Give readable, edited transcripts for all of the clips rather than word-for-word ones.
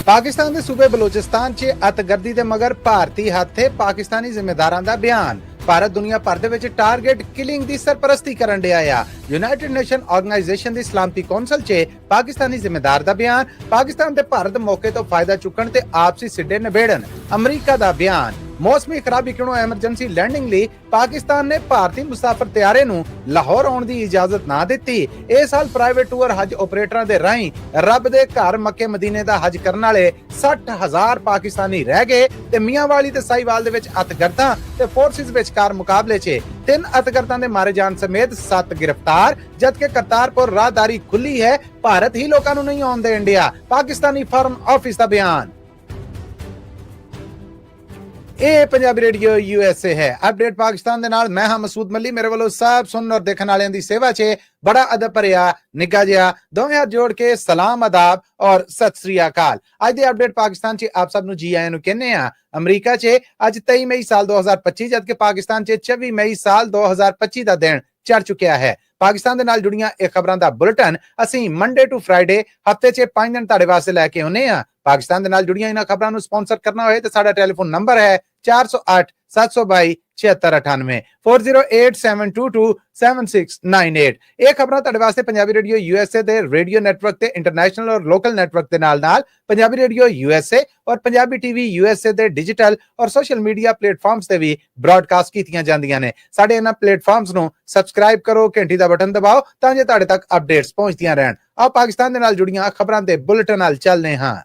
पाकिस्तान के सूबे बलोचिस्तान च अतगर्दी के मगर भारती हथ है। पाकिस्तानी जिम्मेदारां दा बयान। भारत दुनिया भर दे विच टारगेट किलिंग दी सरपरस्ती करन दिया आ। यूनाइटेड नेशन ऑर्गेनाइजेशन दी सलामती कौंसल च पाकिस्तानी जिम्मेदार दा बयान। पाकिस्तान ते भारत मौके तो फायदा चुकण ते आपसी सिड्डे निबेड़न। अमरीका दा बयान। मौसमी खराबी किणों एमरजेंसी लैंडिंग लई पाकिस्तान ने भारतीय मुसाफिर त्यारे नूं लाहौर आउण दी इजाजत ना दित्ती। इस साल प्राइवेट टूर हज ऑपरेटरां दे राहीं रब दे घर मक्के मदीने दा हज करन वाले 60,000 पाकिस्तानी रह गए ते मियांवाली ते साहिवाल दे विच अतगर्दां ते फोर्सिस विचकार मुकाबले च 3 अतगर्दां दे मारे जाण समेत 7 गिरफ्तार। जबकि करतारपुर राहदारी खुली है, भारत ही लोकां नूं नहीं आउण देण दिया। पाकिस्तानी फॉरेन ऑफिस दा बयान। ਇਹ ਪੰਜਾਬੀ ਰੇਡੀਓ USA ਹੈ। ਅਪਡੇਟ ਪਾਕਿਸਤਾਨ ਦੇ ਨਾਲ ਮੈਂ ਹਾਂ ਮਸੂਦ ਮੱਲੀ। ਮੇਰੇ ਵੱਲੋਂ ਸਭ ਸੁਣਨ ਔਰ ਦੇਖਣ ਵਾਲਿਆਂ ਦੀ ਸੇਵਾ 'ਚ ਬੜਾ ਅਦਬ ਭਰਿਆ ਨਿੱਘਾ ਜਿਹਾ ਦੋਵੇਂ ਹੱਥ ਜੋੜ ਕੇ ਸਲਾਮ ਆਦਾਬ ਔਰ ਸਤਿ ਸ੍ਰੀ ਅਕਾਲ। ਅੱਜ ਦੇ ਅਪਡੇਟ ਪਾਕਿਸਤਾਨ 'ਚ ਆਪ ਸਭ ਨੂੰ ਜੀ ਆਇਆਂ ਨੂੰ ਕਹਿੰਦੇ ਆ। ਅਮਰੀਕਾ 'ਚ ਅੱਜ 23 ਮਈ ਸਾਲ 2025 ਜਦਕਿ ਪਾਕਿਸਤਾਨ 'ਚ 24 ਮਈ ਸਾਲ 2025 ਦਾ ਦਿਨ ਚੜ ਚੁੱਕਿਆ ਹੈ। ਪਾਕਿਸਤਾਨ ਦੇ ਨਾਲ ਜੁੜੀਆਂ ਇਹ ਖਬਰਾਂ ਦਾ ਬੁਲੇਟਿਨ ਅਸੀਂ ਮੰਡੇ ਟੂ ਫਰਾਈਡੇ ਹਫਤੇ 'ਚ 5 ਦਿਨ ਤੁਹਾਡੇ ਵਾਸਤੇ ਲੈ ਕੇ ਆਉਂਦੇ ਆ। ਪਾਕਿਸਤਾਨ ਦੇ ਨਾਲ ਜੁੜੀਆਂ ਇਹਨਾਂ ਖਬਰਾਂ ਨੂੰ ਸਪਾਂਸਰ ਕਰਨਾ ਹੋਏ ਤਾਂ ਸਾਡਾ ਟੈਲੀਫੋਨ ਨੰਬਰ ਹੈ 408 722 7698 4087227698। ਇਹ ਖਬਰਾਂ ਤੁਹਾਡੇ ਵਾਸਤੇ ਪੰਜਾਬੀ ਰੇਡੀਓ USA ਦੇ ਰੇਡੀਓ ਨੈਟਵਰਕ ਤੇ ਇੰਟਰਨੈਸ਼ਨਲ ਔਰ ਲੋਕਲ ਨੈਟਵਰਕ ਦੇ ਨਾਲ ਪੰਜਾਬੀ ਰੇਡੀਓ USA ਔਰ ਪੰਜਾਬੀ ਟੀਵੀ USA ਦੇ ਡਿਜੀਟਲ ਔਰ ਸੋਸ਼ਲ ਮੀਡੀਆ ਪਲੇਟਫਾਰਮਸ ਤੇ ਵੀ ਬ੍ਰਾਡਕਾਸਟ ਕੀਤੀਆਂ ਜਾਂਦੀਆਂ ਨੇ। ਸਾਡੇ ਇਹਨਾਂ ਪਲੇਟਫਾਰਮਸ ਨੂੰ ਸਬਸਕ੍ਰਾਈਬ ਕਰੋ, ਘੰਟੀ ਦਾ ਬਟਨ ਦਬਾਓ ਤਾਂ ਜੇ ਤੁਹਾਡੇ ਤੱਕ ਅਪਡੇਟਸ ਪਹੁੰਚਦੀਆਂ ਰਹਿਣ। ਆਓ ਪਾਕਿਸਤਾਨ ਦੇ ਨਾਲ ਜੁੜੀਆਂ ਖਬਰਾਂ ਦੇ ਬੁਲੇਟਿਨ ਨਾਲ ਚੱਲਦੇ ਹਾਂ।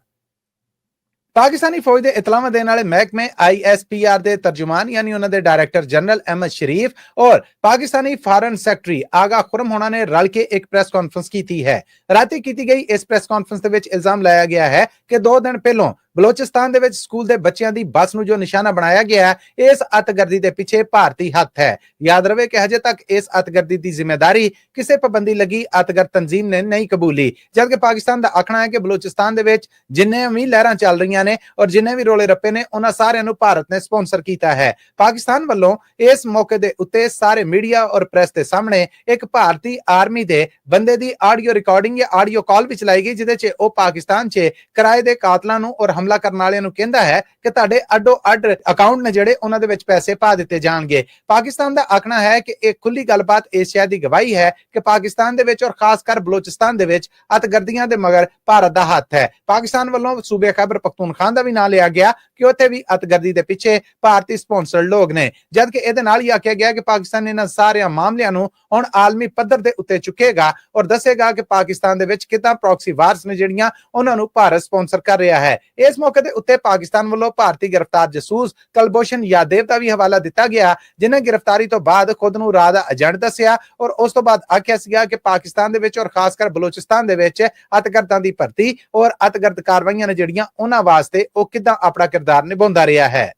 पाकिस्तानी फौज के इतलावा देने वाले महकमे ISPR के तर्जुमान यानी उन्होंने डायरेक्टर जनरल अहमद शरीफ और पाकिस्तानी फॉरेन सेक्रेटरी आगा खुरम होना ने रल के एक प्रेस कॉन्फ्रेंस की है। राती की गई इस प्रेस कॉन्फ्रेंस के विच इल्जाम लाया गया है कि 2 दिन पहलों बलोचिस्तान दे विच स्कूल दे बच्चों की बस नूं जो निशाना बनाया गया है, इस अतगर्दी के पीछे भारती हथ है। याद रहे कि हजे तक इस अतगर्दी की जिम्मेदारी किसी पाबंदी लगी अतगर्द तंजीम ने नहीं कबूली। जबकि पाकिस्तान का आखना है कि बलोचिस्तान दे विच जिन्ने भी लहरां चल रही ने और जिन्ने भी रोले रप्पे ने उन्हां सारिआं नूं भारत ने स्पॉन्सर किया है। पाकिस्तान वालों इस मौके दे उत्ते सारे मीडिया और प्रेस के सामने एक भारतीय आर्मी के बंदे की ऑडियो रिकॉर्डिंग या ऑडियो कॉल भी चलाई गई जिहदे च ओह पाकिस्तान च किराए के कातलां नूं और हमला करने वालिਆਂ ਨੂੰ ਕਹਿੰਦਾ ਹੈ ਕਿ ਤੁਹਾਡੇ ਅੱਡੋ ਅੱਡ ਅਕਾਊਂਟ ਨੇ ਜਿਹੜੇ ਉਹਨਾਂ ਦੇ ਵਿੱਚ ਪੈਸੇ ਪਾ ਦਿੱਤੇ ਜਾਣਗੇ। ਪਾਕਿਸਤਾਨ ਦਾ ਆਖਣਾ ਹੈ ਕਿ ਇਹ ਖੁੱਲੀ ਗੱਲਬਾਤ ਇਸ ਸ਼ੈ ਦੀ ਗਵਾਹੀ ਹੈ ਕਿ ਪਾਕਿਸਤਾਨ ਦੇ ਵਿੱਚ ਔਰ ਖਾਸ ਕਰ ਬਲੋਚਿਸਤਾਨ ਦੇ ਵਿੱਚ ਅਤਗਰਦੀਆਂ ਦੇ ਮਗਰ ਭਾਰਤ ਦਾ ਹੱਥ ਹੈ। ਪਾਕਿਸਤਾਨ ਵੱਲੋਂ ਸੂਬੇ ਖੈਬਰ ਪਖਤੂਨਖਵਾ ਦਾ ਵੀ ਨਾਂ ਲਿਆ ਗਿਆ ਕਿ ਉੱਥੇ ਵੀ ਅਤਗਰਦੀ ਦੇ ਪਿੱਛੇ ਭਾਰਤੀ ਸਪਾਂਸਰ ਲੋਕ ਨੇ। ਜਦਕਿ ਇਹਦੇ ਨਾਲ ਹੀ ਆਖਿਆ ਗਿਆ ਕਿ ਪਾਕਿਸਤਾਨ ਇਹਨਾਂ ਸਾਰਿਆਂ ਮਾਮਲਿਆਂ ਨੂੰ ਹੁਣ ਆਲਮੀ ਪੱਧਰ ਦੇ ਉੱਤੇ ਚੁੱਕੇਗਾ ਔਰ ਦੱਸੇਗਾ ਕਿ ਪਾਕਿਸਤਾਨ ਦੇ ਵਿੱਚ ਕਿੱਦਾਂ ਪ੍ਰੌਕਸੀ ਵਾਰਸ ਨੇ ਜਿਹੜੀਆਂ ਉਹਨਾਂ ਨੂੰ ਭਾਰਤ ਸਪਾਂਸਰ ਕਰ ਰਿਹਾ ਹੈ। ਇਸ ਮੌਕੇ ਦੇ ਉੱਤੇ ਪਾਕਿਸਤਾਨ ਵੱਲੋਂ ਭਾਰਤੀ ਗ੍ਰਿਫਤਾਰ ਜਸੂਸ ਕੁਲਭੂਸ਼ਣ ਯਾਦਵ ਦਾ ਵੀ ਹਵਾਲਾ ਦਿੱਤਾ ਗਿਆ ਜਿਨੇ ਗ੍ਰਿਫਤਾਰੀ ਤੋਂ ਬਾਅਦ ਖੁਦ ਨੂੰ ਰਾਹ ਦਾ ਏਜੰਟ ਦੱਸਿਆ ਔਰ ਉਸ ਤੋਂ ਬਾਅਦ ਆਖਿਆ ਸੀਗਾ ਕਿ ਪਾਕਿਸਤਾਨ ਦੇ ਵਿੱਚ ਔਰ ਖਾਸ ਕਰ ਬਲੋਚਿਸਤਾਨ ਦੇ ਵਿੱਚ ਅਤਗਰਦਾਂ ਦੀ ਭਰਤੀ ਔਰ ਅਤਗਰਦ ਕਾਰਵਾਈਆਂ ਨੇ ਜਿਹੜੀਆਂ ਉਹਨਾਂ ਵਾਸਤੇ ਉਹ ਕਿੱਦਾਂ ਆਪਣਾ ਕਿਰਦਾਰ ਨਿਭਾਉਂਦਾ ਰਿਹਾ ਹੈ।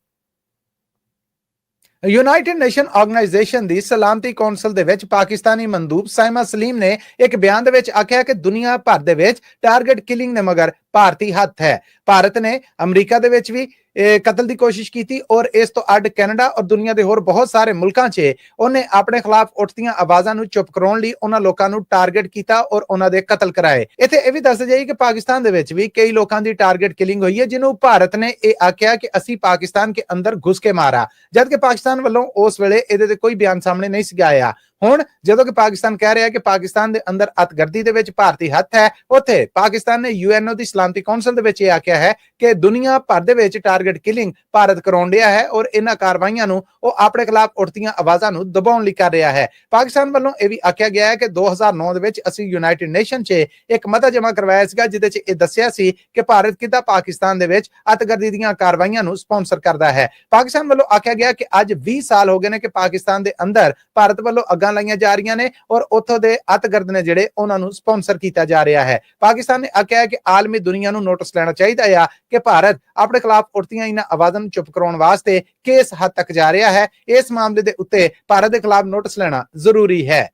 यूनाइटेड नेशन ऑर्गेनाइजेशन दी सलामती कौंसल दे विच पाकिस्तानी मंदूब साइमा सलीम ने एक बयान दे विच आख्या कि दुनिया भर दे विच टारगेट किलिंग ने मगर भारती हथ है। भारत ने अमरीका दे विच भी कतल की कोशिश की थी और इस तो अड कैनेडा और दुनिया के होर बहुत सारे मुल्कां च उन्हें अपने खिलाफ उठदियां आवाज़ां नूं चुप कराउण लई उन्हां लोकां नूं टारगेट कीता और उन्हां दे कतल कराए। इत्थे इह वी दस जाइए कि पाकिस्तान दे विच भी कई लोकां दी टारगेट किलिंग होई है जिन्हों भारत ने यह आख्या कि असीं पाकिस्तान के अंदर घुस के मारा। जबकि पाकिस्तान वालों उस वेले इहदे ते कोई बयान सामने नहीं सी आया। ਹੁਣ ਜਦੋਂ ਕਿ ਪਾਕਿਸਤਾਨ ਕਹਿ ਰਿਹਾ ਕਿ ਪਾਕਿਸਤਾਨ ਦੇ ਅੰਦਰ ਅਤਗਰਦੀ ਦੇ ਵਿੱਚ ਭਾਰਤੀ ਹੱਥ ਹੈ, ਉੱਥੇ ਪਾਕਿਸਤਾਨ ਨੇ UNO ਦੀ ਸਲਾਮਤੀ ਕੌਂਸਲ ਦੇ ਵਿੱਚ ਇਹ ਆਖਿਆ ਹੈ ਕਿ ਦੁਨੀਆ ਭਰ ਦੇ ਵਿੱਚ ਟਾਰਗੇਟ ਕਿਲਿੰਗ ਭਾਰਤ ਕਰਾਉਣ ਰਿਹਾ ਹੈ ਔਰ ਇਹਨਾਂ ਕਾਰਵਾਈਆਂ ਨੂੰ ਉਹ ਆਪਣੇ ਖਿਲਾਫ ਉੱਠਦੀਆਂ ਆਵਾਜ਼ਾਂ ਨੂੰ ਦਬਾਉਣ ਲਈ ਕਰ ਰਿਹਾ ਹੈ। ਪਾਕਿਸਤਾਨ ਵੱਲੋਂ ਇਹ ਵੀ ਆਖਿਆ ਗਿਆ ਹੈ ਕਿ 2009 ਦੇ ਵਿੱਚ ਅਸੀਂ ਯੂਨਾਈਟਿਡ ਨੇਸ਼ਨ 'ਚ ਇੱਕ ਮਤਾ ਜਮ੍ਹਾਂ ਕਰਵਾਇਆ ਸੀਗਾ ਜਿਹਦੇ 'ਚ ਇਹ ਦੱਸਿਆ ਸੀ ਕਿ ਭਾਰਤ ਕਿੱਦਾਂ ਪਾਕਿਸਤਾਨ ਦੇ ਵਿੱਚ ਅਤਗਰਦੀ ਦੀਆਂ ਕਾਰਵਾਈਆਂ ਨੂੰ ਸਪਾਂਸਰ ਕਰਦਾ ਹੈ। ਪਾਕਿਸਤਾਨ ਵੱਲੋਂ ਆਖਿਆ ਗਿਆ ਕਿ ਅੱਜ 20 ਸਾਲ ਹੋ ਗਏ ਨੇ ਕਿ ਪਾਕਿਸਤਾਨ ਦੇ ਅੰਦਰ ਭਾਰਤ ਵੱਲੋਂ ਅੱਗਾਂ ਲਾਈਆਂ ਜਾ ਰਹੀਆਂ ਨੇ ਔਰ ਉੱਥੋਂ ਦੇ ਅਤਗਰਦ ਨੇ ਜਿਹੜੇ ਉਹਨਾਂ ਨੂੰ ਸਪਾਂਸਰ ਕੀਤਾ ਜਾ ਰਿਹਾ ਹੈ। ਪਾਕਿਸਤਾਨ ਨੇ ਆਖਿਆ ਹੈ ਕਿ ਆਲਮੀ ਦੁਨੀਆ ਨੂੰ ਨੋਟਿਸ ਲੈਣਾ ਚਾਹੀਦਾ ਹੈ ਕਿ ਭਾਰਤ ਆਪਣੇ ਖਿਲਾਫ ਉੱਠਦੀਆਂ ਇਹਨਾਂ ਆਵਾਜ਼ਾਂ ਨੂੰ ਚੁੱਪ ਕਰਾਉਣ ਵਾਸਤੇ ਕਿਸ ਹੱਦ ਤੱਕ ਜਾ ਰਿਹਾ ਹੈ। ਇਸ ਮਾਮਲੇ ਦੇ ਉੱਤੇ ਭਾਰਤ ਦੇ ਖਿਲਾਫ ਨੋਟਿਸ ਲੈਣਾ ਜ਼ਰੂਰੀ ਹੈ।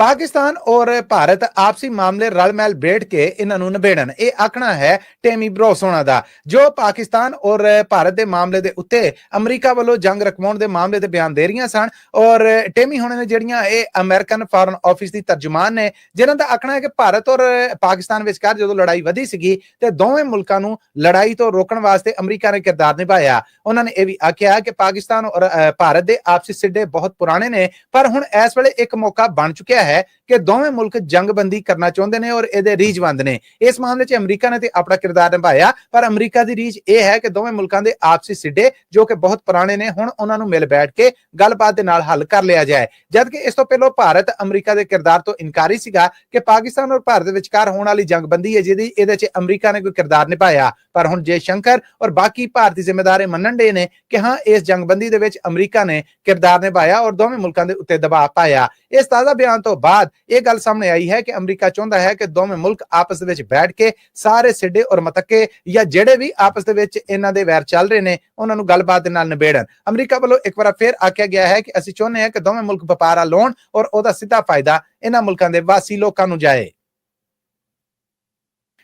पाकिस्तान और भारत आपसी मामले रल मैल बैठ के इन्हों निबेड़न, यह आखना है टेमी ब्रोस होना दा, जो पाकिस्तान और भारत के मामले के उत्ते अमरीका वालों जंग रखवाउण के मामले ते बयान दे रही सन। और टेमी होने ने जिहड़ियां ये अमेरिकन फॉरेन ऑफिस की तर्जुमान ने, जिन्हां दा आखना है कि भारत और पाकिस्तान विचकार जो लड़ाई वधी सीगी ते दोवें मुल्कां नूं लड़ाई तो रोकण वास्ते अमरीका ने किरदार निभाया। उन्होंने यह भी आख्या कि पाकिस्तान और भारत के आपसी सिड्डे बहुत पुराने ने, पर हुण इस वेले एक मौका बन चुकिया है कि दोवें मुल्क जंगबंदी करना चाहते हैं और ये रीझवंद ने। इस मामले च अमरीका ने अपना किरदार निभाया, पर अमरीका की रीझ यह है कि दोवें मुल्कों के आपसी सिड्डे जो कि बहुत पुराने ने, हुण उन्हां नूं मिल बैठ के गलबात दे नाल हल कर लिया जाए। जबकि इस तो पहलों भारत अमरीका के किरदार तो इनकारी सीगा कि पाकिस्तान और भारत विचकार होने वाली जंगबंदी है जिहदी इहदे च अमरीका ने कोई किरदार निभाया। पर हुण जयशंकर और बाकी भारतीय जिम्मेदार मनण डे ने कि हाँ, इस जंगबंदी दे विच अमरीका ने किरदार निभाया और दोवें मुल्कों के उत्ते दबाव पाया। इस ताज़ा बयान तो बाद यह गल सामने आई है कि अमरीका चाहता है कि दोवें मुल्क आपस में बैठ के सारे सिड्डे और मतके या जेडे भी आपस में इन्हां दे वैर चल रहे हैं उन्होंने गलबात दे नाल निबेड़न। अमरीका वालों एक बार फिर आख्या गया है कि असीं चाहुंदे हां कि दोवें मुल्क व्यापार लाउण और उहदा सीधा फायदा इन्हां मुल्कां दे वासी लोकां नूं जाए।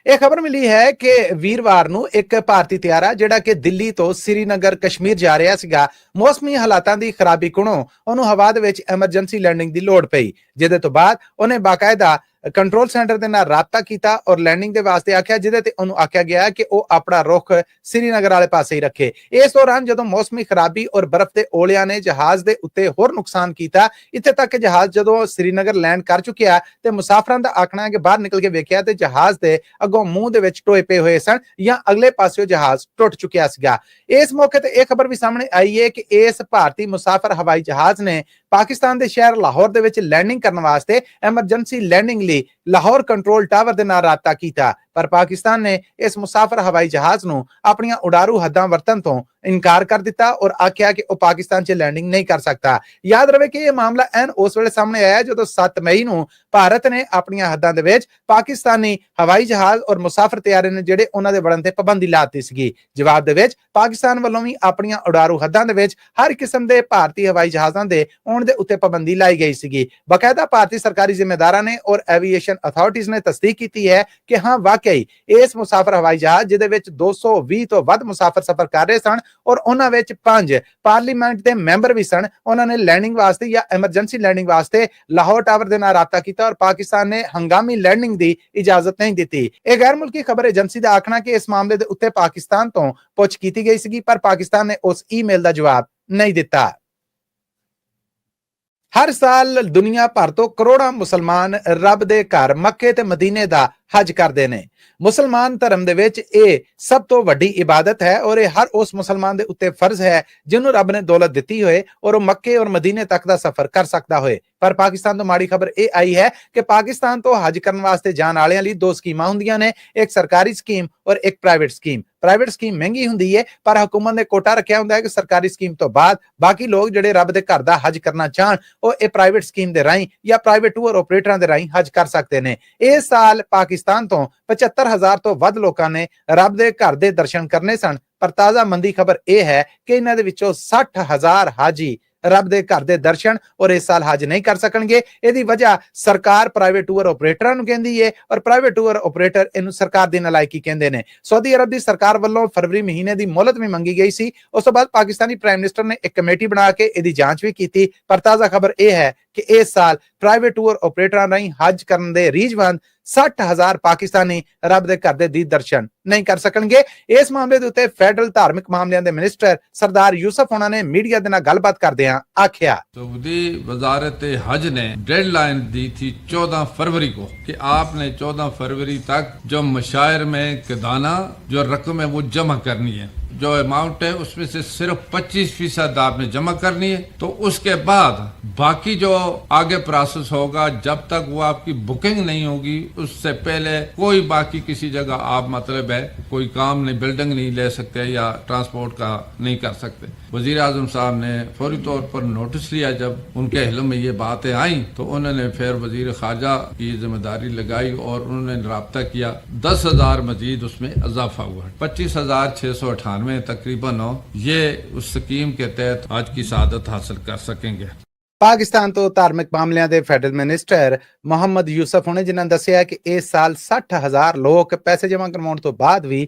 यह खबर मिली है कि वीरवार नूं एक भारतीय त्यारा जिहड़ा कि दिल्ली तो श्रीनगर कश्मीर जा रहा सीगा, मौसमी हालातां दी खराबी कोणों उहनूं हवा दे विच एमरजेंसी लैंडिंग दी लोड़ पई, जिहदे तो बाद उहने बाकायदा कंट्रोल सेंटर के नाल राबता किया और लैंडिंग के वास्ते आख्या, जिहदे ते उहनूं आख्या गया कि वह अपना रुख श्रीनगर वाले पासे ही रखे। इस दौरान जदों मौसमी खराबी और बर्फ के ओलिया ने जहाज के उत्ते होर नुकसान किया, इत्थे तक कि जहाज जदों श्रीनगर लैंड कर चुकिया ते मुसाफरां दा आखना है कि बाहर निकल के वेख्या ते जहाज के अगों मूंह दे विच टोए पे हुए सन या अगले पासे जहाज टुट चुकिया सीगा। इस मौके ते यह खबर भी सामने आई है कि इस भारतीय मुसाफर हवाई जहाज ने पाकिस्तान के शहर लाहौर दे विच लैंडिंग करने वास्ते एमरजेंसी लैंडिंग लई लाहौर कंट्रोल टावर दे नाल राबता कीता, पर पाकिस्तान ने इस मुसाफर हवाई जहाज नूं अपनियां उडारू हद्दां वरतन तो इनकार कर दिता और आख्या कि वह पाकिस्तान च लैंडिंग नहीं कर सकता। याद रहे कि यह मामला एन उस वेले सामने आया जो 7 मई नूं भारत ने अपनियां हद्दां दे विच पाकिस्तानी हवाई जहाज और मुसाफर तैयारे ने जिहड़े उन्हां दे वड़न ते पाबंदी ला दित्ती सीगी। जवाब दे विच पाकिस्तान वल्लों भी अपनियां उडारू हद्दां दे विच हर किस्म दे भारतीय हवाई जहाज़ां दे आउण दे उत्ते पाबंदी लाई गई सीगी। बाकायदा भारतीय सरकारी जिम्मेदारां ने और एविएशन अथॉरिटीज ने तस्दीक की है कि हाँ, वाकई इस मुसाफर हवाई जहाज जिहदे विच 220 तो वध मुसाफर सफर कर रहे सन और उन्हां विच 5 पार्लीमेंट दे मैंबर भी सन, उन्होंने लैंडिंग वास्ते या एमरजेंसी लैंडिंग वास्ते लाहौर टावर दे नाल राबता किया और पाकिस्तान ने हंगामी लैंडिंग की इजाजत नहीं दी। एक गैर मुल्की खबर एजेंसी का आखना कि इस मामले के उत्ते पाकिस्तान तो पुछ की गई सी, पर पाकिस्तान ने उस ईमेल का जवाब नहीं दिता। हर साल दुनिया भर तो करोड़ों मुसलमान रब दे घर मक्के ते मदीने दा हज करते हैं। मुसलमान धर्म दे विच ये सब तो वड्डी इबादत है और यह हर उस मुसलमान दे उत्ते फर्ज है जिन्होंने रब ने दौलत दी होए और वह मक्के और मदीने तक का सफर कर सकता होए। पर पाकिस्तान तो माड़ी खबर यह आई है कि पाकिस्तान तो हज करने वास्ते जान वालियां लई 2 स्कीमां हुंदियां ने, एक सरकारी स्कीम और एक प्राइवेट स्कीम। प्राइवेट स्कीम महंगी हुंदी है, पर हुकूमत ने कोटा रखा हुंदा है कि सरकारी स्कीम तो बाद बाकी लोग जिहड़े रब दे घर दा हज करना चाहन वो ये प्राइवेट स्कीम दे राहीं या प्राइवेट टूर ऑपरेटरां दे राहीं हज कर सकते हैं। इस साल पाकिस्तान तो 75,000 तो वध लोकां ने रब दे घर दे दर्शन करने सन, पर ताजा मंदी खबर यह है कि इन्हां दे विचों 60,000 हाजी रब दे घर दे दर्शन और इस साल हज नहीं कर सकणगे। इहदी वजह सरकार प्राइवेट टूर ऑपरेटरां नूं कहंदी है और प्राइवेट टूर ऑपरेटर इहनूं सरकार दी नालायकी कहंदे ने। सऊदी अरब दी सरकार वल्लों फरवरी महीने दी मोहलत भी मंगी गई सी, उस तो बाद पाकिस्तानी प्राइम मिनिस्टर ने एक कमेटी बना के इहदी जांच भी की, पर ताजा खबर यह है कि इस साल प्राइवेट टूर ऑपरेटरां राहीं हज करन दे रीझवंद 60,000 पाकिस्तानी रब दे घर दे दीद दर्शन नहीं कर सकणगे। इस मामले दे उत्ते फेडरल धार्मिक मामलियां दे मिनिस्टर सरदार यूसुफ होना ने मीडिया दे नाल गलबात करदियां आख्या, सऊदी वजारत हज ने डेडलाइन दी थी 14 फरवरी को कि आपने 14 फरवरी तक जो मशायर में किदाना जो रकम है वो जमा करनी है। जो अमाउंट है उसमें से सिर्फ 25% आपने जमा करनी है। तो उसके बाद बाकी जो आगे प्रोसेस होगा, जब तक वो आपकी बुकिंग नहीं होगी उससे पहले कोई बाकी किसी जगह आप मतलब है कोई काम नहीं, बिल्डिंग नहीं ले सकते या ट्रांसपोर्ट का नहीं कर सकते। वजीर आजम साहब ने फौरी तौर पर नोटिस लिया, जब उनके इल्म में ये बातें आई तो उन्होंने फिर वजीर खारजा की जिम्मेदारी लगाई और उन्होंने राब्ता किया। 10,000 मजीद उसमें इजाफा हुआ, 25,698 तकरीबन हो ये उस स्कीम के तहत आज की सआदत हासिल कर सकेंगे। ਪਾਕਿਸਤਾਨ ਤੋਂ ਧਾਰਮਿਕ ਮਾਮਲਿਆਂ ਦੇ ਫੈਡਰਲ ਮਿਨਿਸਟਰ ਮੁਹੰਮਦ ਯੂਸਫ ਹੁਣੇ ਜਿਨ੍ਹਾਂ ਨੇ ਦੱਸਿਆ ਕਿ ਇਸ ਸਾਲ 60,000 ਲੋਕ ਪੈਸੇ ਜਮ੍ਹਾਂ ਕਰਵਾਉਣ ਤੋਂ ਬਾਅਦ ਵੀ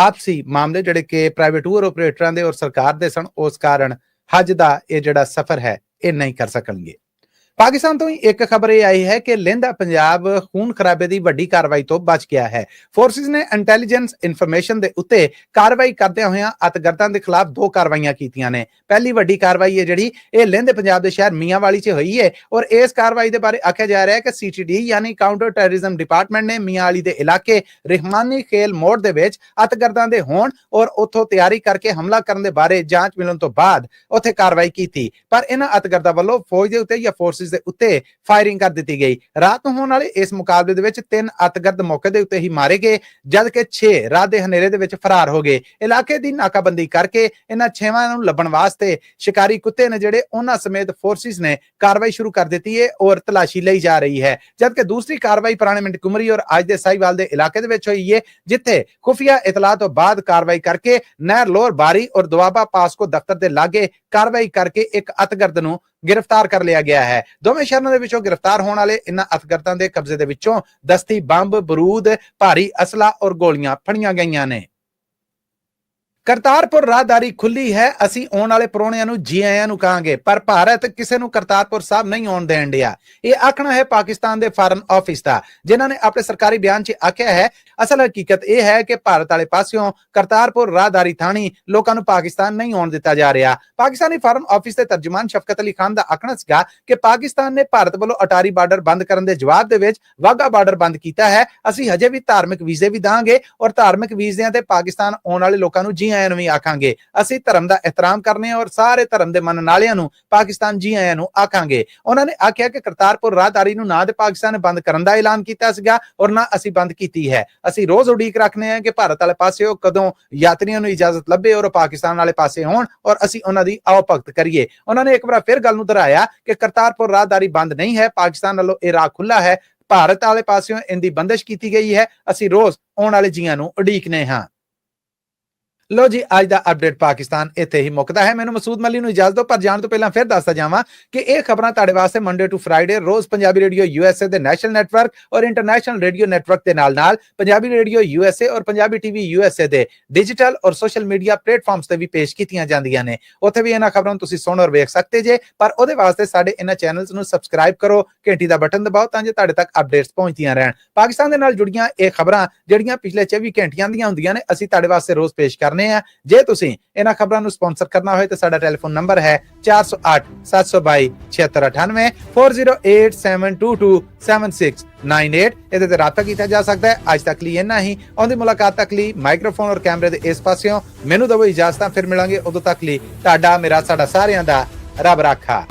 ਆਪਸੀ ਮਾਮਲੇ ਜਿਹੜੇ ਕਿ ਪ੍ਰਾਈਵੇਟ ਟੂਰ ਆਪਰੇਟਰਾਂ ਦੇ ਔਰ ਸਰਕਾਰ ਦੇ ਸਨ, ਉਸ ਕਾਰਨ ਹਜ ਦਾ ਇਹ ਜਿਹੜਾ ਸਫ਼ਰ ਹੈ ਇਹ ਨਹੀਂ ਕਰ ਸਕਣਗੇ। ਪਾਕਿਸਤਾਨ ਤੋਂ ਹੀ ਇੱਕ ਖਬਰ ਇਹ ਆਈ ਹੈ ਕਿ ਲਹਿੰਦਾ ਪੰਜਾਬ ਖੂਨ ਖਰਾਬੇ ਦੀ ਵੱਡੀ ਕਾਰਵਾਈ ਤੋਂ ਬਚ ਗਿਆ ਹੈ। ਫੋਰਸਿਸ ਨੇ ਇੰਟੈਲੀਜੈਂਸ ਇਨਫੋਰਮੇਸ਼ਨ ਦੇ ਉੱਤੇ ਕਾਰਵਾਈ ਕਰਦਿਆਂ ਹੋਇਆਂ ਅਤਿਗਰਦਾਂ ਦੇ ਖਿਲਾਫ 2 ਕਾਰਵਾਈਆਂ ਕੀਤੀਆਂ ਨੇ। ਪਹਿਲੀ ਵੱਡੀ ਕਾਰਵਾਈ ਹੈ ਜਿਹੜੀ ਇਹ ਲਹਿੰਦੇ ਪੰਜਾਬ ਦੇ ਸ਼ਹਿਰ ਮੀਆਂਵਾਲੀ 'ਚ ਹੋਈ ਹੈ ਔਰ ਇਸ ਕਾਰਵਾਈ ਦੇ ਬਾਰੇ ਆਖਿਆ ਜਾ ਰਿਹਾ ਹੈ ਕਿ CTD ਯਾਨੀ ਕਾਊਂਟਰ ਟੈਰਰਿਜ਼ਮ ਡਿਪਾਰਟਮੈਂਟ ਨੇ ਮੀਆਂਵਾਲੀ ਦੇ ਇਲਾਕੇ ਰਹਿਮਾਨੀ ਖੇਲ ਮੋੜ ਦੇ ਵਿੱਚ ਅਤਿਗਰਦਾਂ ਦੇ ਹੋਣ ਔਰ ਉੱਥੋਂ ਤਿਆਰੀ ਕਰਕੇ ਹਮਲਾ ਕਰਨ ਦੇ ਬਾਰੇ ਜਾਂਚ ਮਿਲਣ ਤੋਂ ਬਾਅਦ ਉੱਥੇ ਕਾਰਵਾਈ ਕੀਤੀ, ਪਰ ਇਹਨਾਂ ਅਤਿਗਰਦਾਂ ਵੱਲੋਂ ਫੌਜ ਦੇ ਉੱਤੇ ਜਾਂ ਫੋਰਸਿਸ ਦੇ ਉੱਤੇ ਫਾਇਰਿੰਗ ਕਰ ਦਿੱਤੀ ਗਈ। ਰਾਤ ਨੂੰ ਹੋਣ ਵਾਲੇ ਇਸ ਮੁਕਾਬਲੇ ਦੇ ਵਿੱਚ 3 ਅਤਿਗਰਦ ਮੌਕੇ ਦੇ ਉੱਤੇ ਹੀ ਮਾਰੇ ਗਏ, ਜਦਕਿ 6 ਰਾਤ ਦੇ ਹਨੇਰੇ ਦੇ ਵਿੱਚ ਫਰਾਰ ਹੋ ਗਏ। ਇਲਾਕੇ ਦੀ ਨਾਕਾਬੰਦੀ ਕਰਕੇ ਇਹਨਾਂ 6ਵਾਂ ਨੂੰ ਲੱਭਣ ਵਾਸਤੇ ਸ਼ਿਕਾਰੀ ਕੁੱਤੇ ਨੇ ਜਿਹੜੇ ਉਹਨਾਂ ਸਮੇਤ ਫੋਰਸਿਸ ਨੇ ਕਾਰਵਾਈ ਸ਼ੁਰੂ ਕਰ ਦਿੱਤੀ ਹੈ ਔਰ ਤਲਾਸ਼ੀ ਲਈ ਜਾ ਰਹੀ ਹੈ। ਜਦਕਿ ਦੂਸਰੀ ਕਾਰਵਾਈ ਪੁਰਾਣੇ ਮਿੰਟ ਕੁਮਰੀ ਔਰ ਅੱਜ ਦੇ ਸਾਈਵਾਲ ਦੇ ਇਲਾਕੇ ਦੇ ਵਿੱਚ ਹੋਈ ਹੈ, ਜਿੱਥੇ ਖੁਫੀਆ ਇਤਲਾਹ ਤੋਂ ਬਾਅਦ ਕਾਰਵਾਈ ਕਰਕੇ ਨਹਿਰ ਲੋਰ ਬਾਰੀ ਔਰ ਦੁਆਬਾ ਪਾਸਕੋ ਦਫ਼ਤਰ ਦੇ ਲਾਗੇ ਕਾਰਵਾਈ ਕਰਕੇ ਇੱਕ ਅਤਿਗਰਦ ਨੂੰ गिरफ्तार कर लिया गया है। दोवें शहरों के विचों गिरफ्तार होने वाले इन्हां अतगर्दां दे कब्जे दे विचों दस्ती बंब, बरूद, भारी असला और गोलियां फड़ियां गईयां ने। ਕਰਤਾਰਪੁਰ ਰਾਹਦਾਰੀ ਖੁੱਲੀ ਹੈ, ਅਸੀਂ ਆਉਣ ਵਾਲੇ ਪ੍ਰਾਹੁਣਿਆਂ ਨੂੰ ਜੀ ਆਇਆਂ ਨੂੰ ਕਹਾਂਗੇ, ਪਰ ਭਾਰਤ ਕਿਸੇ ਨੂੰ ਕਰਤਾਰਪੁਰ ਸਾਹਿਬ ਨਹੀਂ ਆਉਣ ਦੇਣ ਡਿਆ। ਇਹ ਆਖਣਾ ਹੈ ਪਾਕਿਸਤਾਨ ਦੇ ਫਾਰਨ ਆਫਿਸ ਦਾ, ਜਿਨ੍ਹਾਂ ਨੇ ਆਪਣੇ ਸਰਕਾਰੀ ਬਿਆਨ 'ਚ ਆਖਿਆ ਹੈ ਅਸਲ ਹਕੀਕਤ ਇਹ ਹੈ ਕਿ ਭਾਰਤ ਵਾਲੇ ਪਾਸਿਓਂ ਕਰਤਾਰਪੁਰ ਰਾਹਦਾਰੀ ਥਾਣੀ ਲੋਕਾਂ ਨੂੰ ਪਾਕਿਸਤਾਨ ਨਹੀਂ ਆਉਣ ਦਿੱਤਾ ਜਾ ਰਿਹਾ। ਪਾਕਿਸਤਾਨੀ ਫਾਰਨ ਆਫਿਸ ਦੇ ਤਰਜਮਾਨ ਸ਼ਫਕਤ ਅਲੀ ਖਾਨ ਦਾ ਆਖਣਾ ਸੀਗਾ ਕਿ ਪਾਕਿਸਤਾਨ ਨੇ ਭਾਰਤ ਵੱਲੋਂ ਅਟਾਰੀ ਬਾਰਡਰ ਬੰਦ ਕਰਨ ਦੇ ਜਵਾਬ ਦੇ ਵਿੱਚ ਵਾਘਾ ਬਾਰਡਰ ਬੰਦ ਕੀਤਾ ਹੈ। ਅਸੀਂ ਹਜੇ ਵੀ ਧਾਰਮਿਕ ਵੀਜ਼ੇ ਵੀ ਦਾਂਗੇ ਔਰ ਧਾਰਮਿਕ ਵੀਜ਼ਿਆਂ ਤੇ ਪਾਕਿਸਤਾਨ ਆਉਣ ਵਾਲੇ ਲੋਕਾਂ ਨੂੰ ਜੀ ਆਇਆਂ ਨੂੰ ਵੀ ਆਖਾਂਗੇ। ਅਸੀਂ ਧਰਮ ਦਾ ਇਹਤਰਾਮ ਕਰਨੇ ਔਰ ਸਾਰੇ ਧਰਮ ਦੇ ਮੰਨਣ ਵਾਲਿਆਂ ਨੂੰ ਪਾਕਿਸਤਾਨ ਜੀ ਆਇਆਂ ਨੂੰ ਆਖਾਂਗੇ। ਉਹਨਾਂ ਨੇ ਆਖਿਆ ਕਿ ਕਰਤਾਰਪੁਰ ਰਾਹਦਾਰੀ ਨੂੰ ਨਾ ਤੇ ਪਾਕਿਸਤਾਨ ਨੇ ਬੰਦ ਕਰਨ ਦਾ ਐਲਾਨ ਕੀਤਾ ਸੀਗਾ ਔਰ ਨਾ ਅਸੀਂ ਬੰਦ ਕੀਤੀ ਹੈ। ਅਸੀਂ ਰੋਜ਼ ਉਡੀਕ ਰੱਖਨੇ ਆ ਕਿ ਭਾਰਤ ਵਾਲੇ ਪਾਸੇ ਕਦੋਂ ਯਾਤਰੀਆਂ ਨੂੰ ਇਜਾਜ਼ਤ ਲੱਭੇ ਔਰ ਪਾਕਿਸਤਾਨ ਵਾਲੇ ਪਾਸੇ ਹੋਣ ਔਰ ਅਸੀਂ ਉਹਨਾਂ ਦੀ ਆਓ ਭਗਤ ਕਰੀਏ। ਉਹਨਾਂ ਨੇ ਇੱਕ ਵਾਰ ਫਿਰ ਗੱਲ ਨੂੰ ਦੁਹਰਾਇਆ ਕਿ ਕਰਤਾਰਪੁਰ ਰਾਹਦਾਰੀ ਬੰਦ ਨਹੀਂ ਹੈ, ਪਾਕਿਸਤਾਨ ਵੱਲੋਂ ਇਹ ਰਾਹ ਖੁੱਲਾ ਹੈ, ਭਾਰਤ ਵਾਲੇ ਪਾਸਿਓਂ ਇਹਦੀ ਬੰਦਿਸ਼ ਕੀਤੀ ਗਈ ਹੈ। ਅਸੀਂ ਰੋਜ਼ ਆਉਣ ਵਾਲੇ ਜੀਆਂ ਨੂੰ ਉਡੀਕਨੇ ਹਾਂ। ਲੋ ਜੀ, ਅੱਜ ਦਾ ਅਪਡੇਟ ਪਾਕਿਸਤਾਨ ਇੱਥੇ ਹੀ ਮੁੱਕਦਾ ਹੈ। ਮੈਨੂੰ ਮਸੂਦ ਮਲੀ ਨੂੰ ਇਜਾਜ਼ਤ ਦਿਓ, ਪਰ ਜਾਣ ਤੋਂ ਪਹਿਲਾਂ ਫਿਰ ਦੱਸਦਾ ਜਾਵਾਂ ਕਿ ਇਹ ਖਬਰਾਂ ਤੁਹਾਡੇ ਵਾਸਤੇ ਮੰਡੇ ਟੂ ਫਰਾਈਡੇ ਰੋਜ਼ ਪੰਜਾਬੀ ਰੇਡੀਓ USA ਦੇ ਨੈਸ਼ਨਲ ਨੈਟਵਰਕ ਔਰ ਇੰਟਰਨੈਸ਼ਨਲ ਰੇਡੀਓ ਨੈਟਵਰਕ ਦੇ ਨਾਲ ਪੰਜਾਬੀ ਰੇਡੀਓ USA ਔਰ ਪੰਜਾਬੀ TV USA ਦੇ ਡਿਜੀਟਲ ਔਰ ਸੋਸ਼ਲ ਮੀਡੀਆ ਪਲੇਟਫਾਰਮਸ ਤੇ ਵੀ ਪੇਸ਼ ਕੀਤੀਆਂ ਜਾਂਦੀਆਂ ਨੇ। ਉੱਥੇ ਵੀ ਇਹਨਾਂ ਖਬਰਾਂ ਨੂੰ ਤੁਸੀਂ ਸੁਣ ਔਰ ਵੇਖ ਸਕਦੇ ਜੇ, ਪਰ ਉਹਦੇ ਵਾਸਤੇ ਸਾਡੇ ਇਹਨਾਂ ਚੈਨਲਸ ਨੂੰ ਸਬਸਕ੍ਰਾਈਬ ਕਰੋ, ਘੰਟੀ ਦਾ ਬਟਨ ਦਬਾਓ ਤਾਂ ਜੋ ਤੁਹਾਡੇ ਤੱਕ ਅਪਡੇਟਸ ਪਹੁੰਚਦੀਆਂ ਰਹਿਣ। ਪਾਕਿਸਤਾਨ ਦੇ ਨਾਲ ਜੁੜੀਆਂ ਇਹ ਖਬਰਾਂ ਜਿਹੜੀਆਂ ਪਿਛਲੇ 24 ਘੰਟਿਆਂ ਦੀਆਂ ਹੁੰਦੀਆਂ ਨੇ, ਅਸੀਂ ਤੁਹਾਡੇ ਵਾਸਤੇ ਰੋਜ਼ ਪੇਸ਼ ਕਰਨੇ ਆ। ਜੇ ਤੁਸੀਂ ਇਹਨਾਂ ਖਬਰਾਂ ਨੂੰ ਸਪਾਂਸਰ ਕਰਨਾ ਹੋਏ ਤਾਂ ਸਾਡਾ ਟੈਲੀਫੋਨ ਨੰਬਰ ਹੈ 408 722 7698 4087227698। ਇਹਦੇ ਤੇ ਰਾਬਤਾ ਕੀਤਾ ਜਾ ਸਕਦਾ ਹੈ। ਅੱਜ ਤੱਕ ਲਈ ਇੰਨਾ ਹੀ। ਆਉਂਦੀ ਮੁਲਾਕਾਤ ਤੱਕ ਲਈ ਮਾਈਕ੍ਰੋਫੋਨ ਔਰ ਕੈਮਰੇ ਦੇ ਇਸ ਪਾਸਿਓਂ ਮੈਨੂੰ ਦਵੋ ਇਜਾਜ਼ਤਾਂ। ਫਿਰ ਮਿਲਾਂਗੇ, ਉਦੋਂ ਤੱਕ ਲਈ ਤੁਹਾਡਾ ਮੇਰਾ ਸਾਡਾ ਸਾਰਿਆਂ ਦਾ ਰੱਬ ਰਾਖਾ।